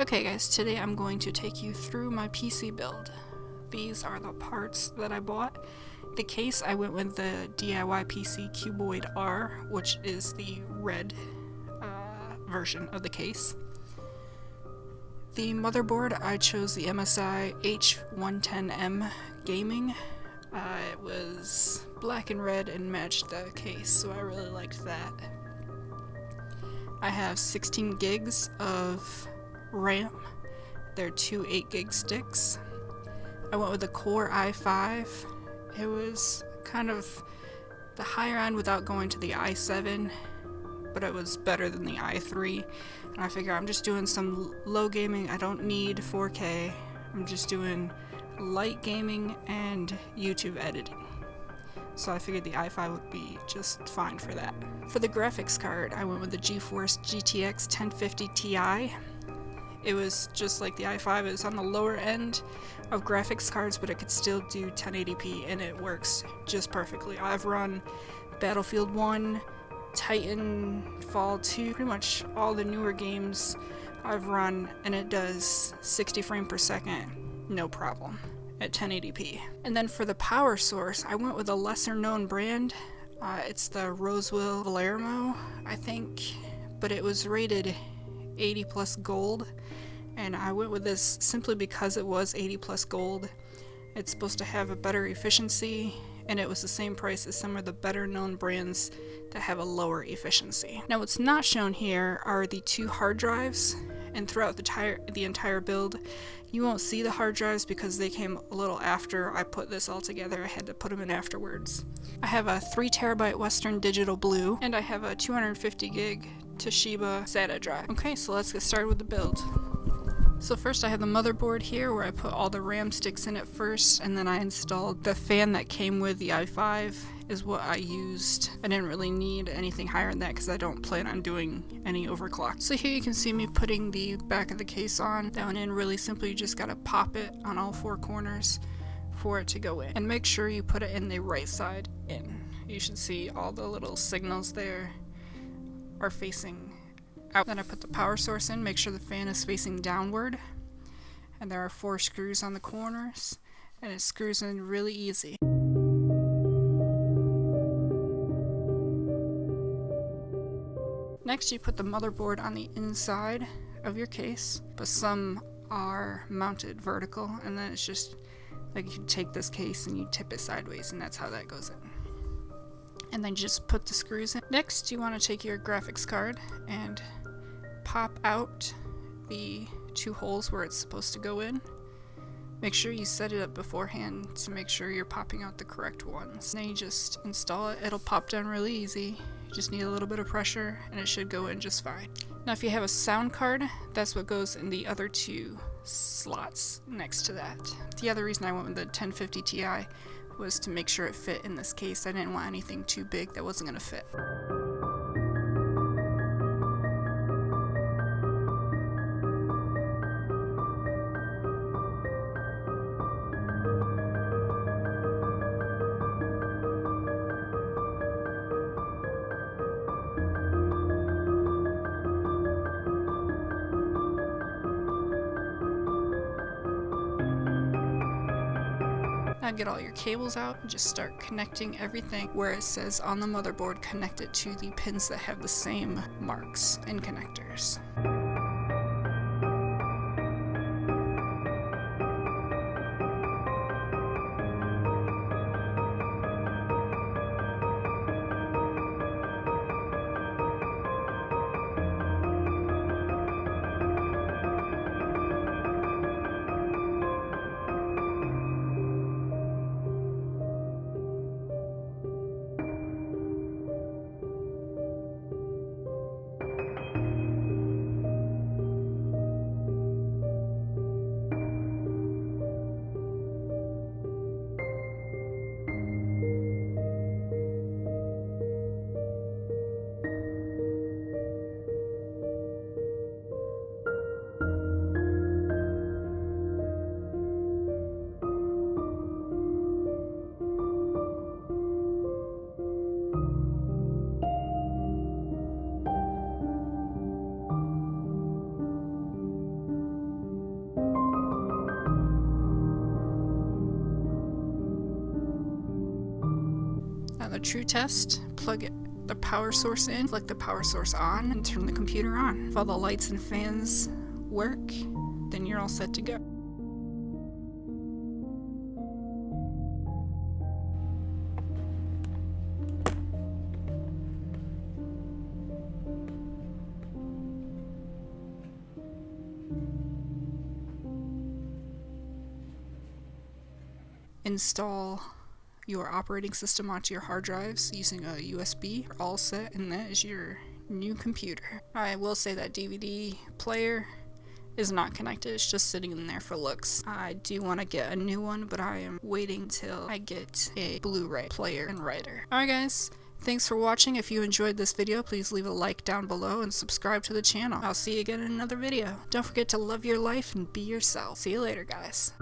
Okay guys, today I'm going to take you through my PC build. These are the parts that I bought. The case, I went with the DIYPC Cuboid-R, which is the red version of the case. The motherboard, I chose the MSI H110M Gaming. It was black and red and matched the case, so I really liked that. I have 16 gigs of RAM. They're two 8-gig sticks. I went with the Core i5. It was kind of the higher end without going to the i7, but it was better than the i3. And I figure I'm just doing some low gaming. I don't need 4K. I'm just doing light gaming and YouTube editing. So I figured the i5 would be just fine for that. For the graphics card, I went with the GeForce GTX 1050 Ti. It was just like the i5, it was on the lower end of graphics cards, but it could still do 1080p and it works just perfectly. I've run Battlefield 1, Titanfall 2, pretty much all the newer games I've run, and it does 60 frames per second, no problem, at 1080p. And then for the power source, I went with a lesser known brand. It's the Rosewill Valermo, I think, but it was rated 80 plus gold, and I went with this simply because it was 80 plus gold. It's supposed to have a better efficiency, and it was the same price as some of the better known brands that have a lower efficiency. Now what's not shown here are the two hard drives, and throughout the entire build you won't see the hard drives because they came a little after I put this all together. I had to put them in afterwards. I have a 3TB Western Digital Blue, and I have a 250 gig Toshiba SATA drive. Okay, so let's get started with the build. So first I have the motherboard here where I put all the RAM sticks in it first, and then I installed the fan that came with the i5 is what I used. I didn't really need anything higher than that because I don't plan on doing any overclock. So here you can see me putting the back of the case on. That went in really simply. You just gotta pop it on all four corners for it to go in. And make sure you put it in the right side in. You should see all the little signals there are facing out. Then I put the power source in, make sure the fan is facing downward, and there are 4 screws on the corners, and it screws in really easy. Next you put the motherboard on the inside of your case, but some are mounted vertical, and then it's just like you take this case and you tip it sideways, and that's how that goes in. And then just put the screws in. Next you want to take your graphics card and pop out the 2 holes where it's supposed to go in. Make sure you set it up beforehand to make sure you're popping out the correct ones. Then you just install it. It'll pop down really easy. You just need a little bit of pressure and it should go in just fine. Now if you have a sound card, that's what goes in the other 2 slots next to that. The other reason I went with the 1050 Ti was to make sure it fit in this case. I didn't want anything too big that wasn't going to fit. Now get all your cables out and just start connecting everything where it says on the motherboard, connect it to the pins that have the same marks and connectors. true test, plug the power source in, flick the power source on, and turn the computer on. If all the lights and fans work, then you're all set to go. Install your operating system onto your hard drives using a USB. You're all set, and that is your new computer. I will say that DVD player is not connected, it's just sitting in there for looks. I do want to get a new one, but I am waiting till I get a Blu-ray player and writer. Alright guys, thanks for watching. If you enjoyed this video, please leave a like down below and subscribe to the channel. I'll see you again in another video. Don't forget to love your life and be yourself. See you later, guys.